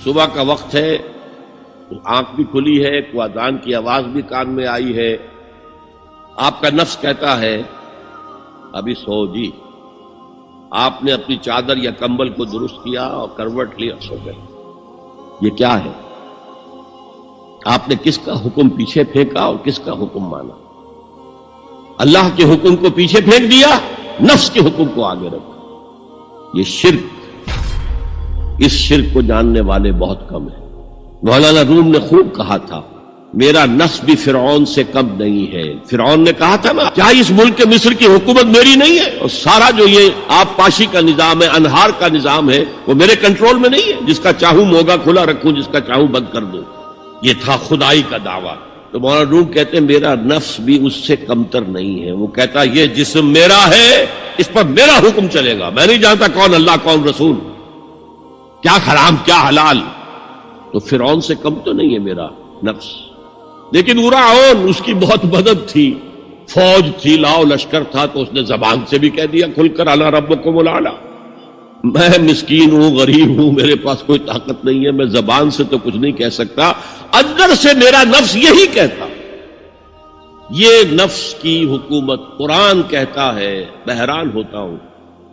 صبح کا وقت ہے، آنکھ بھی کھلی ہے، کوئی اذان کی آواز بھی کان میں آئی ہے، آپ کا نفس کہتا ہے ابھی سو جی. آپ نے اپنی چادر یا کمبل کو درست کیا اور کروٹ لی اور سو گئے. یہ کیا ہے؟ آپ نے کس کا حکم پیچھے پھینکا اور کس کا حکم مانا؟ اللہ کے حکم کو پیچھے پھینک دیا، نفس کے حکم کو آگے رکھا. یہ شرک، اس شرک کو جاننے والے بہت کم ہیں. مولانا روم نے خوب کہا تھا میرا نفس بھی فرعون سے کم نہیں ہے. فرعون نے کہا تھا نا کیا اس ملک مصر کی حکومت میری نہیں ہے؟ اور سارا جو یہ آب پاشی کا نظام ہے، انہار کا نظام ہے، وہ میرے کنٹرول میں نہیں ہے. جس کا چاہوں موگا کھلا رکھوں، جس کا چاہوں بند کر دوں. یہ تھا خدائی کا دعویٰ. تو مولانا روم کہتے ہیں میرا نفس بھی اس سے کمتر نہیں ہے. وہ کہتا یہ جسم میرا ہے، اس پر میرا حکم چلے گا. میں نہیں جانتا کون اللہ کون رسول، کیا حرام کیا حلال. تو فرعون سے کم تو نہیں ہے میرا نفس. لیکن فرعون، اس کی بہت مدد تھی، فوج تھی، لاؤ لشکر تھا، تو اس نے زبان سے بھی کہہ دیا کھل کر الا ربکم الاعلی. میں مسکین ہوں، غریب ہوں، میرے پاس کوئی طاقت نہیں ہے، میں زبان سے تو کچھ نہیں کہہ سکتا، اندر سے میرا نفس یہی کہتا. یہ نفس کی حکومت قرآن کہتا ہے. میں حیران ہوتا ہوں.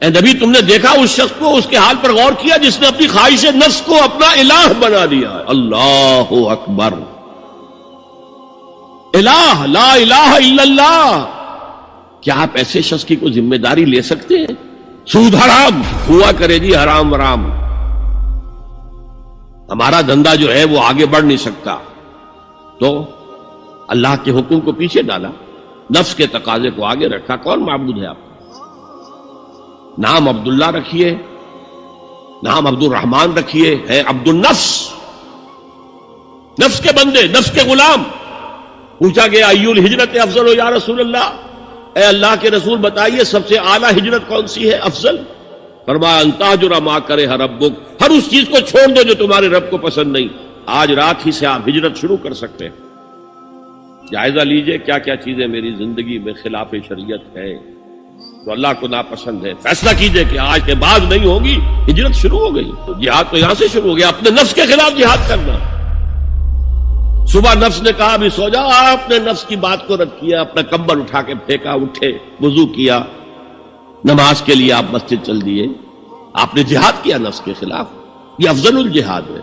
اے نبی تم نے دیکھا اس شخص کو، اس کے حال پر غور کیا جس نے اپنی خواہش نفس کو اپنا الہ بنا دیا. اللہ اکبر. الہ، لا الہ الا اللہ. کیا آپ ایسے شخص کی کوئی ذمہ داری لے سکتے ہیں؟ سود حرام ہوا کرے جی، حرام ورام، ہمارا دھندا جو ہے وہ آگے بڑھ نہیں سکتا. تو اللہ کے حکم کو پیچھے ڈالا، نفس کے تقاضے کو آگے رکھا. کون معبود ہے آپ؟ نام عبداللہ رکھیے، نام عبد الرحمن رکھیے، ہے عبد النفس، نفس کے بندے، نفس کے غلام. پوچھا گیا ایو الہجرت افضل یا رسول اللہ، اے اللہ کے رسول بتائیے سب سے اعلیٰ ہجرت کون سی ہے، افضل؟ فرمایا ان تہجر ما کرہ ربک، ہر اس چیز کو چھوڑ دو جو تمہارے رب کو پسند نہیں. آج رات ہی سے آپ ہجرت شروع کر سکتے ہیں. جائزہ لیجئے کیا کیا چیزیں میری زندگی میں خلاف شریعت ہے، تو اللہ کو ناپسند ہے. فیصلہ کیجئے کہ آج کے بعد نہیں ہوگی. ہجرت شروع ہو گئی. تو جہاد تو یہاں سے شروع ہو گیا، اپنے نفس کے خلاف جہاد کرنا. صبح نفس نے کہا ابھی سو جاؤ، آپ نے نفس کی بات کو رد کیا، اپنا کمبل اٹھا کے پھینکا، اٹھے، وضو کیا، نماز کے لیے آپ مسجد چل دیے. آپ نے جہاد کیا نفس کے خلاف. یہ افضل الجہاد ہے.